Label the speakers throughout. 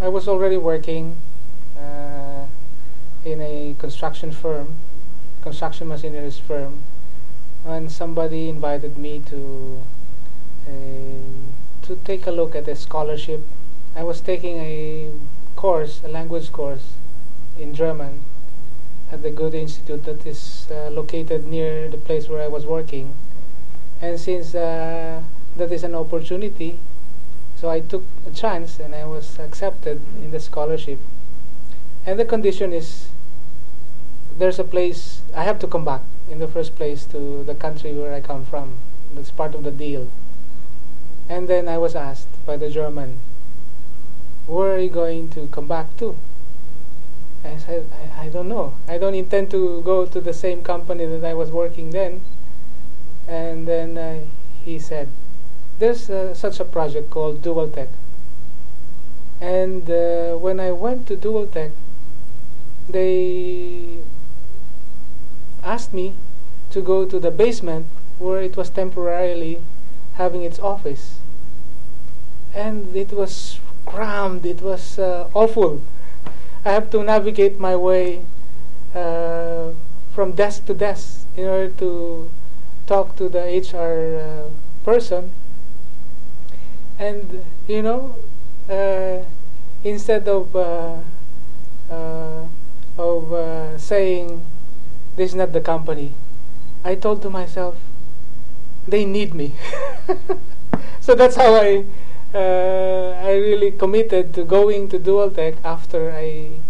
Speaker 1: I was already working in a construction machineries firm, and somebody invited me to take a look at a scholarship. I was taking a language course in German at the Goethe Institute that is located near the place where I was working. And since that is an opportunity, so I took a chance and I was accepted in the scholarship. And the condition is there's a place, I have to come back in the first place to the country where I come from. That's part of the deal. And then I was asked by the German, where are you going to come back to? I said, I don't know. I don't intend to go to the same company that I was working then. And then he said, there's such a project called Dualtech. And when I went to Dualtech, they asked me to go to the basement where it was temporarily having its office. And it was crammed, it was awful. I have to navigate my way from desk to desk in order to talk to the HR person. And instead of saying this is not the company, I told to myself, they need me. So that's how I really committed to going to Dualtech after I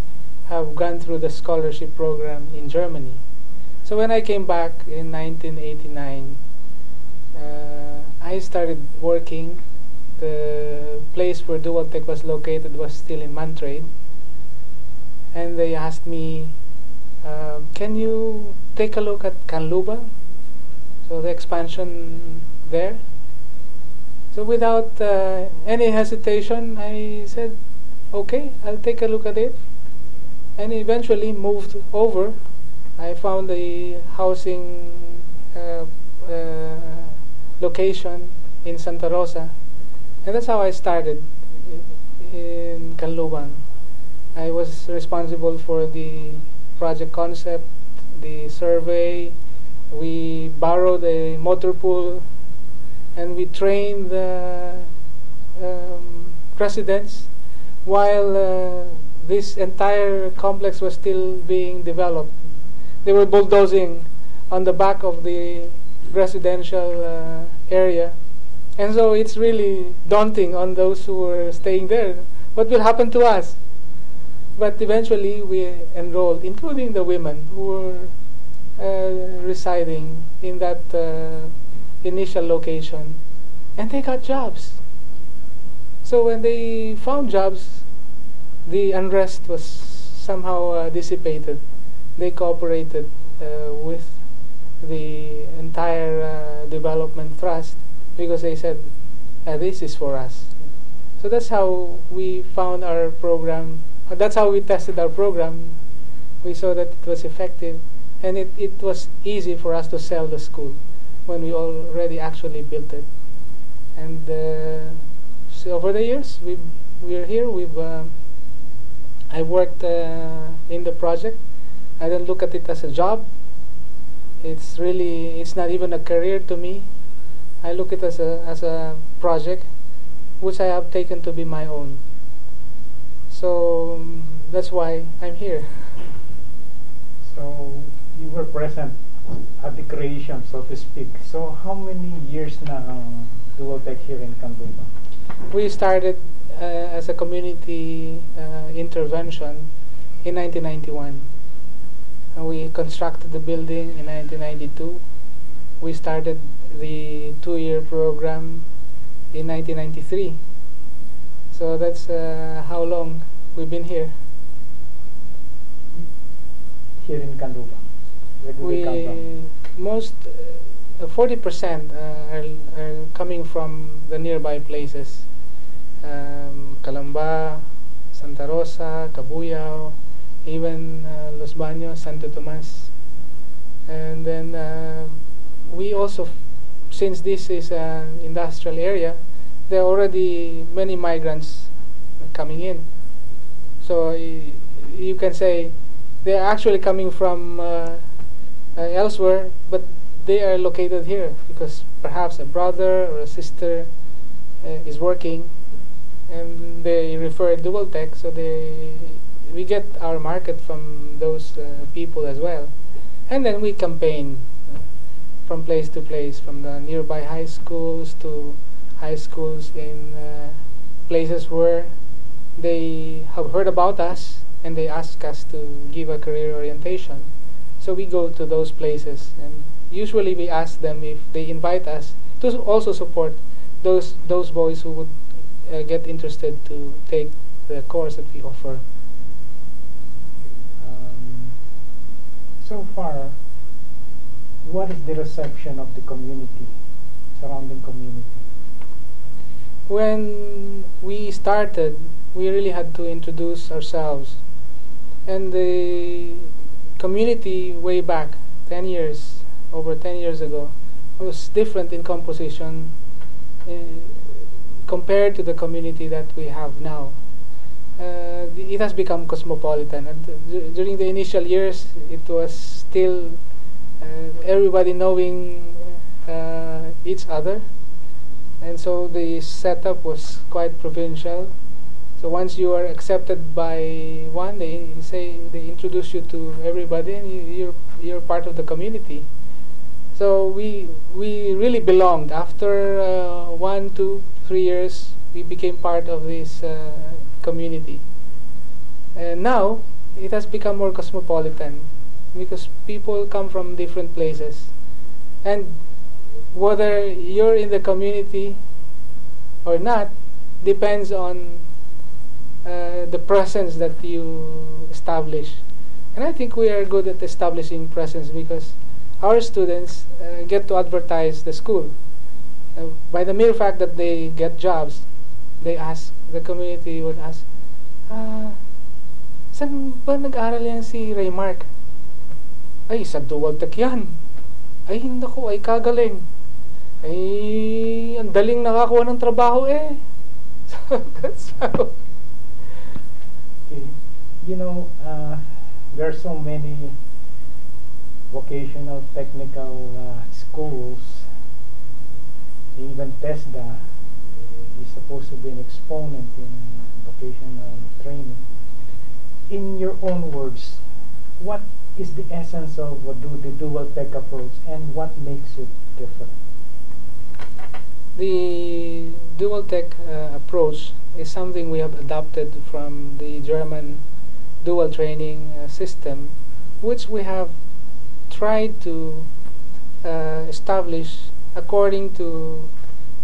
Speaker 1: have gone through the scholarship program in Germany. So when I came back in 1989, I started working. The place where Dualtech was located was still in Mantrade, and they asked me, can you take a look at Canluba, so the expansion there? So without any hesitation, I said, okay, I'll take a look at it, and eventually moved over. I found a housing location in Santa Rosa, and that's how I started in Canluban. I was responsible for the project concept, the survey. We borrowed a motor pool, and we trained the residents while this entire complex was still being developed. They were bulldozing on the back of the residential area. And so it's really daunting on those who were staying there. What will happen to us? But eventually we enrolled, including the women who were residing in that initial location. And they got jobs. So when they found jobs, the unrest was somehow dissipated. They cooperated with the entire development trust because they said, this is for us. So that's how we found our program. That's how we tested our program. We saw that it was effective, and it was easy for us to sell the school when we already actually built it. And so over the years, we're here. I worked in the project. I don't look at it as a job. It's not even a career to me. I look at it as a project which I have taken to be my own. So that's why I'm here.
Speaker 2: So you were present at the creation, so to speak. So how many years now Dualtech here in Canluba?
Speaker 1: We started as a community intervention in 1991. And we constructed the building in 1992. We started the 2-year program in 1993. So that's how long we've been here.
Speaker 2: Here in Canluba? Where do we come from?
Speaker 1: Most 40% are coming from the nearby places. Calamba, Santa Rosa, Cabuyao, even Los Baños, Santo Tomas. And then we also, since this is an industrial area, there are already many migrants coming in. So you can say they're actually coming from elsewhere, but they are located here because perhaps a brother or a sister is working, and they refer Dualtech, so we get our market from those people as well, and then we campaign from place to place, from the nearby high schools to high schools in places where they have heard about us and they ask us to give a career orientation. So we go to those places, and usually we ask them if they invite us to also support those boys who would get interested to take the course that we offer.
Speaker 2: So far, what is the reception of the community, surrounding community?
Speaker 1: When we started, we really had to introduce ourselves, and the community way back 10 years, over 10 years ago, was different in composition compared to the community that we have now. It has become cosmopolitan, and during the initial years it was still everybody knowing each other, and so the setup was quite provincial. So once you are accepted by one, they introduce you to everybody, and you're part of the community. So we really belonged. After 1, 2, 3 years, we became part of this community. And now it has become more cosmopolitan because people come from different places, and whether you're in the community or not depends on the presence that you establish. And I think we are good at establishing presence because our students get to advertise the school. By the mere fact that they get jobs, the community would ask, saan ba nag-aral yan si Raymark? Ay, sa Dualtech yan. Ay, naku, ay kagaling. Ay, ang daling nakakuha ng trabaho eh. So, that's how.
Speaker 2: Okay. You know, there are so many vocational technical schools. Even TESDA is supposed to be an exponent in vocational training. In your own words, what is the essence of the Dualtech approach, and what makes it different?
Speaker 1: The Dualtech approach is something we have adopted from the German dual training system, which we have tried to establish according to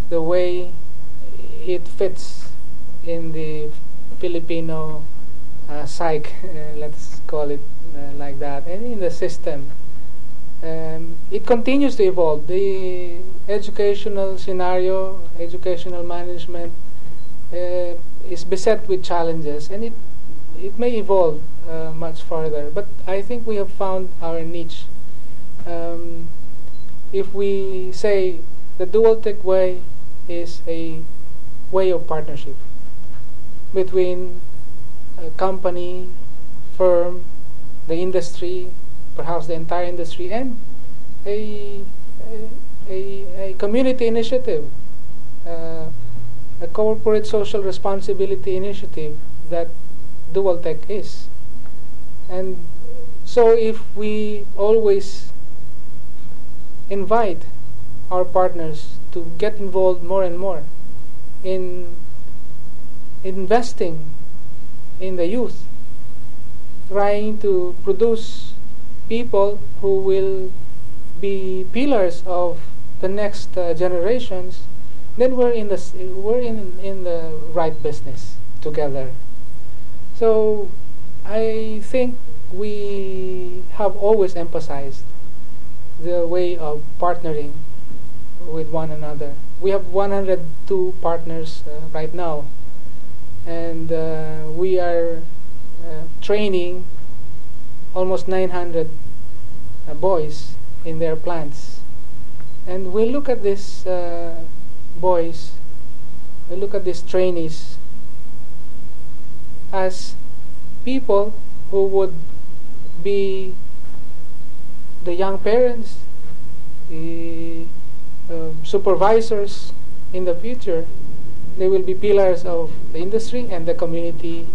Speaker 1: the way it fits in the Filipino psyche, let's call it like that, and in the system. It continues to evolve. The educational scenario, educational management is beset with challenges, and it may evolve much further. But I think we have found our niche. If we say the Dualtech way is a way of partnership between a company, firm, the industry, perhaps the entire industry, and a community initiative, a corporate social responsibility initiative that Dualtech is. And so if we always invite our partners to get involved more and more in investing in the youth, trying to produce people who will be pillars of the next generations, then we're in the right business together. So I think we have always emphasized the way of partnering with one another. We have 102 partners right now, and we are training almost 900 boys in their plants. And we look at these boys, we look at these trainees as people who would be the young parents, the supervisors in the future. They will be pillars of the industry and the community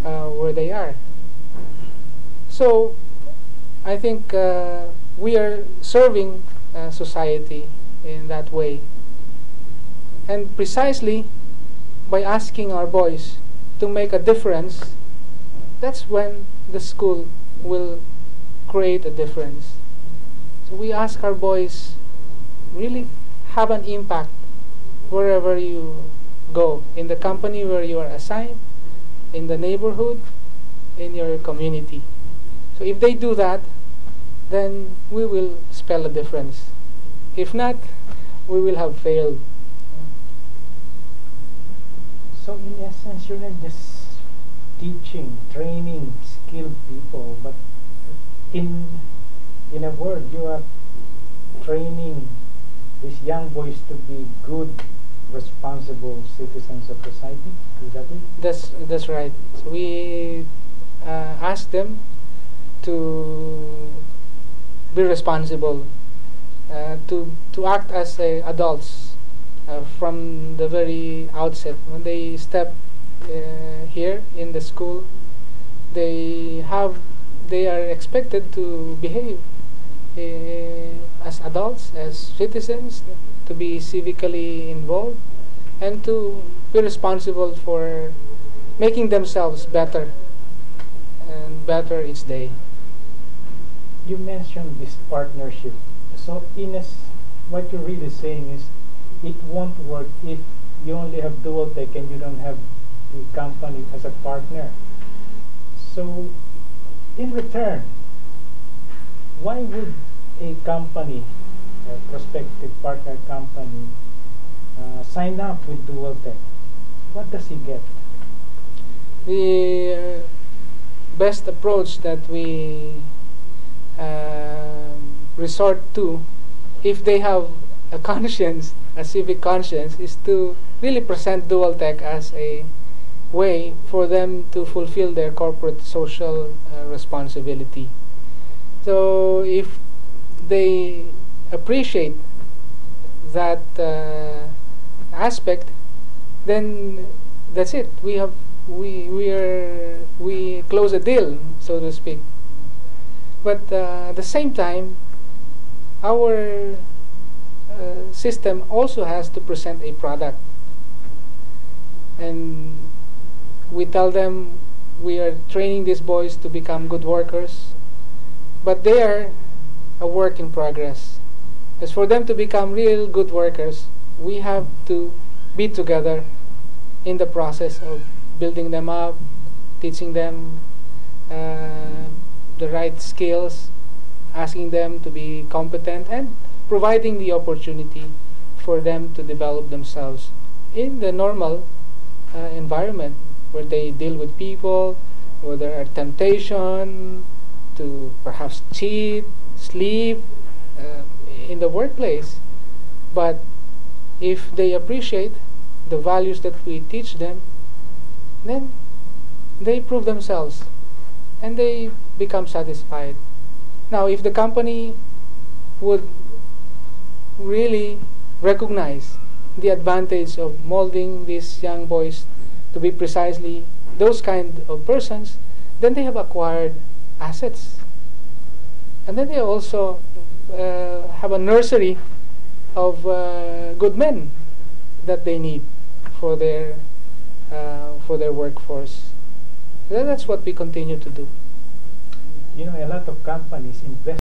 Speaker 1: where they are. So I think we are serving society in that way. And precisely by asking our boys to make a difference, that's when the school will create a difference. So we ask our boys, really have an impact wherever you go, in the company where you are assigned, in the neighborhood, in your community. So if they do that, then we will spell a difference. If not, we will have failed.
Speaker 2: So in essence, you're not just teaching, training skilled people, but in a word, you are training these young boys to be good, responsible citizens of society. Is that it?
Speaker 1: That's right. So we ask them to be responsible, to act as adults from the very outset. When they step here in the school, they are expected to behave as adults, as citizens, to be civically involved, and to be responsible for making themselves better and better each day.
Speaker 2: You mentioned this partnership. So what you're really saying is it won't work if you only have Dualtech and you don't have the company as a partner. So in return, why would a company, a prospective partner company, sign up with Dualtech? What does he get?
Speaker 1: The best approach that we resort to, if they have a conscience, a civic conscience, is to really present Dualtech as a way for them to fulfill their corporate social responsibility. So if they appreciate that aspect, then that's it. We close a deal, so to speak. But at the same time, our system also has to present a product, and we tell them we are training these boys to become good workers, but they are a work in progress. As for them to become real good workers, we have to be together in the process of building them up, teaching them the right skills, asking them to be competent, and providing the opportunity for them to develop themselves in the normal environment where they deal with people, where there are temptation to perhaps cheat, sleep in the workplace. But if they appreciate the values that we teach them, then they prove themselves and they become satisfied. Now, if the company would really recognize the advantage of molding these young boys to be precisely those kind of persons, then they have acquired assets. And then they also have a nursery of good men that they need for their workforce. That's what we continue to do.
Speaker 2: You know, a lot of companies invest